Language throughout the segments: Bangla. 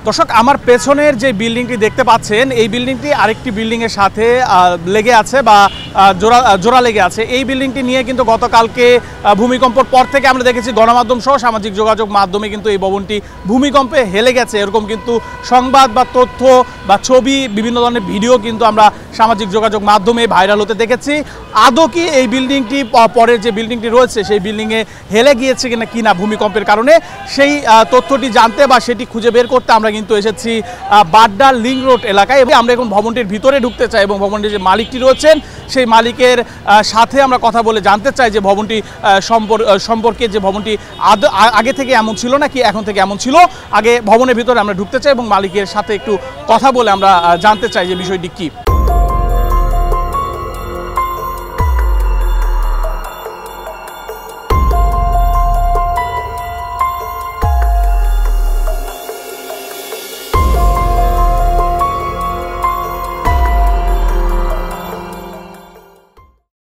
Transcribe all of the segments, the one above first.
দর্শক আমার পেছনের যে বিল্ডিংটি দেখতে পাচ্ছেন এই বিল্ডিংটি আরেকটি বিল্ডিংয়ের সাথে লেগে আছে বা জোড়া লেগে আছে। এই বিল্ডিংটি নিয়ে কিন্তু গতকালকে ভূমিকম্পর পর থেকে আমরা দেখেছি গণমাধ্যম সহ সামাজিক যোগাযোগ মাধ্যমে কিন্তু এই ভবনটি ভূমিকম্পে হেলে গেছে এরকম কিন্তু সংবাদ বা তথ্য বা ছবি বিভিন্ন ধরনের ভিডিও কিন্তু আমরা সামাজিক যোগাযোগ মাধ্যমে ভাইরাল হতে দেখেছি। আদৌ কি এই বিল্ডিংটি পরের যে বিল্ডিংটি রয়েছে সেই বিল্ডিংয়ে হেলে গিয়েছে কিনা ভূমিকম্পের কারণে সেই তথ্যটি জানতে বা সেটি খুঁজে বের করতে আমরা কিন্তু এসেছি বাড্ডা লিংক রোড এলাকায় এবং আমরা এখন ভবনটির ভিতরে ঢুকতে চাই এবং ভবনটির যে মালিকটি রয়েছেন সেই মালিকের সাথে আমরা কথা বলে জানতে চাই যে ভবনটি সম্পর্কে যে ভবনটি আগে থেকে এমন ছিল নাকি এখন থেকে এমন ছিল। আগে ভবনের ভিতরে আমরা ঢুকতে চাই এবং মালিকের সাথে একটু কথা বলে আমরা জানতে চাই যে বিষয়টি কী।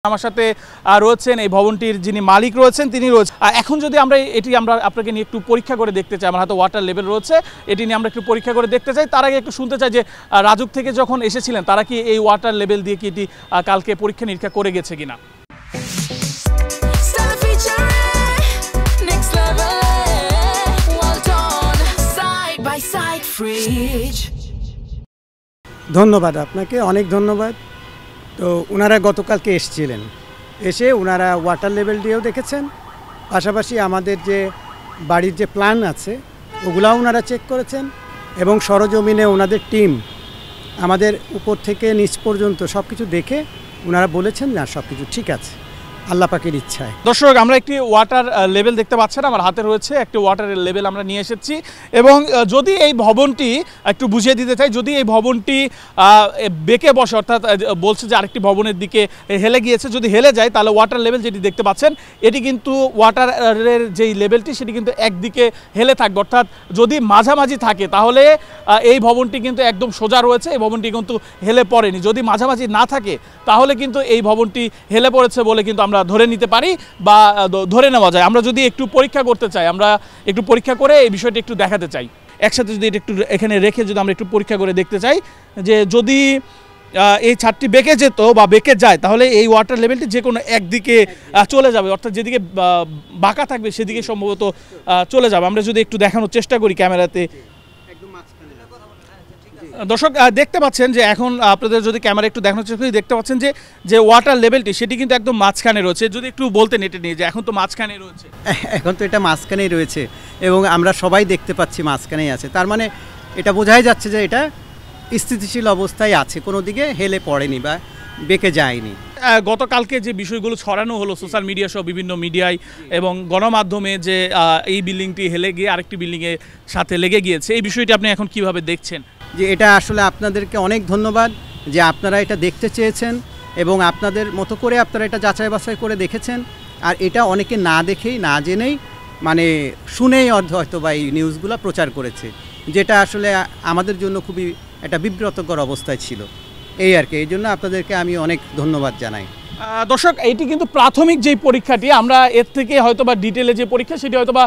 আমার সাথে রয়েছেন এই ভবনটির যিনি মালিক রয়েছেন তিনি রয়েছেন। এখন যদি আমরা আপনাকে নিয়ে একটু পরীক্ষা করে দেখতে চাই, আমার হাতে ওয়াটার লেভেল রয়েছে, এটি নিয়ে আমরা একটু পরীক্ষা করে দেখতে চাই। তার আগে একটু শুনতে চাই যে রাজুক থেকে যখন এসেছিলেন তারা কি এই ওয়াটার লেভেল দিয়ে কি এটি কালকে পরীক্ষা নিরীক্ষা করে গেছে কিনা। ধন্যবাদ আপনাকে, অনেক ধন্যবাদ। তো ওনারা গতকালকে এসেছিলেন, এসে ওনারা ওয়াটার লেভেল দিয়েও দেখেছেন, পাশাপাশি আমাদের যে বাড়ির যে প্ল্যান আছে ওগুলাও ওনারা চেক করেছেন এবং সরজমিনে ওনাদের টিম আমাদের উপর থেকে নিচ পর্যন্ত সব কিছু দেখে ওনারা বলেছেন না সব কিছু ঠিক আছে আল্লাহ পাকের ইচ্ছায়। দর্শক আমরা একটি ওয়াটার লেভেল দেখতে পাচ্ছেন, আমার হাতে রয়েছে একটি ওয়াটারের লেভেল আমরা নিয়ে এসেছি এবং যদি এই ভবনটি একটু বুঝিয়ে দিতে চাই, যদি এই ভবনটি বেঁকে বসে অর্থাৎ বলছে যে আরেকটি ভবনের দিকে হেলে গিয়েছে, যদি হেলে যায় তাহলে ওয়াটার লেভেল যেটি দেখতে পাচ্ছেন এটি কিন্তু ওয়াটারের যেই লেভেলটি সেটি কিন্তু একদিকে হেলে থাকবে, অর্থাৎ যদি মাঝামাঝি থাকে তাহলে এই ভবনটি কিন্তু একদম সোজা রয়েছে, এই ভবনটি কিন্তু হেলে পড়েনি। যদি মাঝামাঝি না থাকে তাহলে কিন্তু এই ভবনটি হেলে পড়েছে বলে কিন্তু আমরা ধরে নিতে পারি বা ধরে নেওয়া যায়। আমরা যদি একটু পরীক্ষা করতে চাই, আমরা একটু পরীক্ষা করে এই বিষয়টি একটু দেখাতে চাই একসাথে, যদি এটা একটু এখানে রেখে যদি আমরা একটু পরীক্ষা করে দেখতে চাই যে যদি এই ছাদটি বেঁকে যেত বা বেঁকে যায় তাহলে এই ওয়াটার লেভেলটি যে কোনো একদিকে চলে যাবে, অর্থাৎ যেদিকে বাঁকা থাকবে সেদিকে সম্ভবত চলে যাবে। আমরা যদি একটু দেখানোর চেষ্টা করি ক্যামেরাতে। দর্শক দেখতে পাচ্ছেন যে এখন আপনাদের যদি ক্যামেরা একটু দেখানোর চেষ্টা করি দেখতে পাচ্ছেন যে ওয়াটার লেভেলটি সেটি কিন্তু একদম মাঝখানে রয়েছে। যদি একটু বলতে নেটে নিয়ে যে এখন তো মাঝখানে রয়েছে, এখন তো এটা মাঝখানেই রয়েছে এবং আমরা সবাই দেখতে পাচ্ছি মাঝখানেই আছে, তার মানে এটা বোঝাই যাচ্ছে যে এটা স্থিতিশীল অবস্থায় আছে, কোনো দিকে হেলে পড়েনি বা বেঁকে যায়নি। গতকালকে যে বিষয়গুলো ছড়ানো হলো সোশ্যাল মিডিয়া সহ বিভিন্ন মিডিয়ায় এবং গণমাধ্যমে যে এই বিল্ডিংটি হেলে গিয়ে আরেকটি বিল্ডিংয়ের সাথে লেগে গিয়েছে, এই বিষয়টি আপনি এখন কিভাবে দেখছেন? যে এটা আসলে আপনাদেরকে অনেক ধন্যবাদ যে আপনারা এটা দেখতে চেয়েছেন এবং আপনাদের মতো করে আপনারা এটা যাচাই বাছাই করে দেখেছেন। আর এটা অনেকে না দেখেই না জেনেই মানে শুনেই হয়তো বা এই নিউজগুলো প্রচার করেছে, যেটা আসলে আমাদের জন্য খুবই একটা বিব্রতকর অবস্থায় ছিল এই আর কি। এই জন্য আপনাদেরকে আমি অনেক ধন্যবাদ জানাই। দর্শক এটি কিন্তু প্রাথমিক যেই পরীক্ষাটি, আমরা এর থেকে হয়তোবা ডিটেলে যে পরীক্ষা সেটি হয়তোবা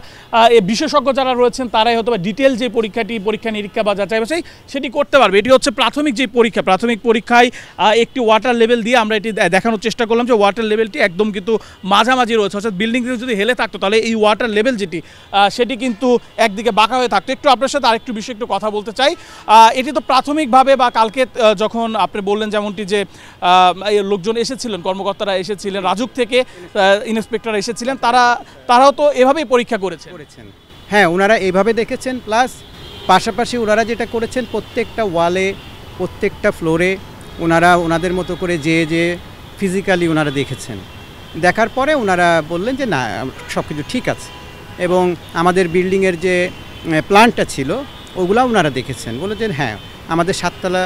বিশেষজ্ঞ যারা রয়েছেন তারাই হয়তোবা ডিটেল যে পরীক্ষা নিরীক্ষা বা যাচাই বাছাই সেটি করতে পারবে। এটি হচ্ছে প্রাথমিক যে পরীক্ষা, প্রাথমিক পরীক্ষায় একটি ওয়াটার লেভেল দিয়ে আমরা এটি দেখানোর চেষ্টা করলাম যে ওয়াটার লেভেলটি একদম কিন্তু মাঝামাঝি রয়েছে, অর্থাৎ বিল্ডিং যদি হেলে থাকতো তাহলে এই ওয়াটার লেভেল যেটি সেটি কিন্তু একদিকে বাঁকা হয়ে থাকতো। একটু আপনার সাথে আরেকটু বিষয় একটু কথা বলতে চাই। এটি তো প্রাথমিকভাবে বা কালকে যখন আপনি বললেন যেমনটি যে লোকজন এসেছিলেন, কর্মকর্তারা এসেছিলেন, রাজুক থেকে ইন্সপেক্টর এসেছিলেন, তারাও তো এভাবেই পরীক্ষা করেছেন। হ্যাঁ, ওনারা এইভাবে দেখেছেন, প্লাস পাশাপাশি ওনারা যেটা করেছেন প্রত্যেকটা ওয়ালে প্রত্যেকটা ফ্লোরে ওনারা ওনাদের মতো করে যে ফিজিক্যালি ওনারা দেখেছেন, দেখার পরে ওনারা বললেন যে না সব কিছু ঠিক আছে এবং আমাদের বিল্ডিংয়ের যে প্ল্যানটা ছিল ওগুলা ওনারা দেখেছেন, বলেছেন হ্যাঁ আমাদের 7 তলা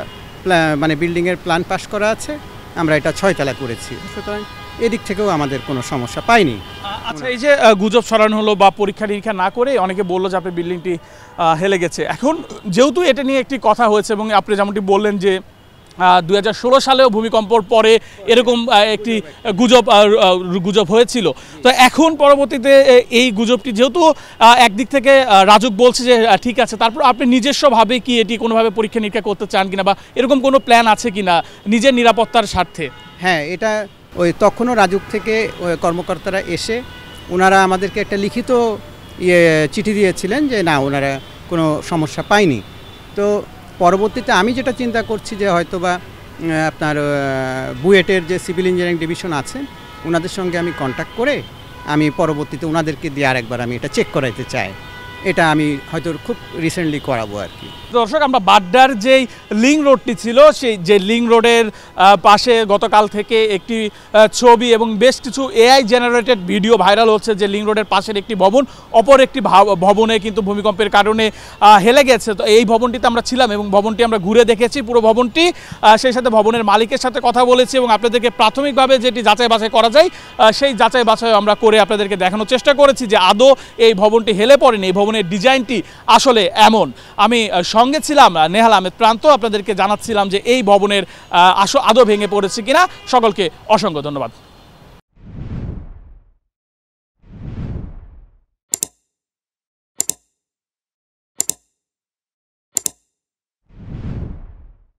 মানে বিল্ডিংয়ের প্ল্যান পাস করা আছে, আমরা এটা 6 তলা করেছি, সুতরাং এদিক থেকেও আমাদের কোনো সমস্যা পাইনি। আচ্ছা, এই যে গুজব ছড়ানো হলো বা পরীক্ষা নিরীক্ষা না করে অনেকে বললো যে আপনার বিল্ডিংটি হেলে গেছে, এখন যেহেতু এটা নিয়ে একটি কথা হয়েছে এবং আপনি যেমনটি বললেন যে 2016 সালেও ভূমিকম্পর পরে এরকম একটি গুজব হয়েছিল। তো এখন পরবর্তীতে এই গুজবটি যেহেতু একদিক থেকে রাজুক বলছে যে ঠিক আছে, তারপর আপনি নিজস্বভাবে কি এটি কোনোভাবে পরীক্ষা নিরীক্ষা করতে চান কিনা বা এরকম কোনো প্ল্যান আছে কিনা নিজের নিরাপত্তার স্বার্থে? হ্যাঁ, এটা তখনও রাজুক থেকে কর্মকর্তারা এসে ওনারা আমাদেরকে একটা লিখিত চিঠি দিয়েছিলেন যে না, ওনারা কোনো সমস্যা পায়নি। তো পরবর্তীতে আমি যেটা চিন্তা করছি যে হয়তোবা আপনার বুয়েটের যে সিভিল ইঞ্জিনিয়ারিং ডিভিশন আছে ওনাদের সঙ্গে আমি কন্ট্যাক্ট করে আমি পরবর্তীতে ওনাদেরকে দিয়ে আরেকবার আমি এটা চেক করাইতে চাই। এটা আমি হয়তো খুব রিসেন্টলি করাবো আর কি। দর্শক, আমরা বাড্ডার যেই লিং রোডটি ছিল সেই যে লিং রোডের পাশে গতকাল থেকে একটি ছবি এবং বেশ কিছু এআই জেনারেটেড ভিডিও ভাইরাল হচ্ছে যে লিং রোডের পাশের একটি ভবন অপর একটি ভবনে কিন্তু ভূমিকম্পের কারণে হেলে গেছে। তো এই ভবনটিতে আমরা ছিলাম এবং ভবনটি আমরা ঘুরে দেখেছি পুরো ভবনটি, সেই সাথে ভবনের মালিকের সাথে কথা বলেছি এবং আপনাদেরকে প্রাথমিকভাবে যেটি যাচাই বাছাই করা যায় সেই যাচাই বাছাই আমরা করে আপনাদেরকে দেখানোর চেষ্টা করেছি যে আদৌ এই ভবনটি হেলে পড়েনি, এই ভবনের ডিজাইনটি আসলে এমন। আমি সঙ্গে ছিলাম নেহাল আহমেদ প্রান্ত, আপনাদেরকে জানাচ্ছিলাম যে এই ভবনের আদৌ ভেঙে পড়েছে কিনা। সকলকে অসংখ্য ধন্যবাদ।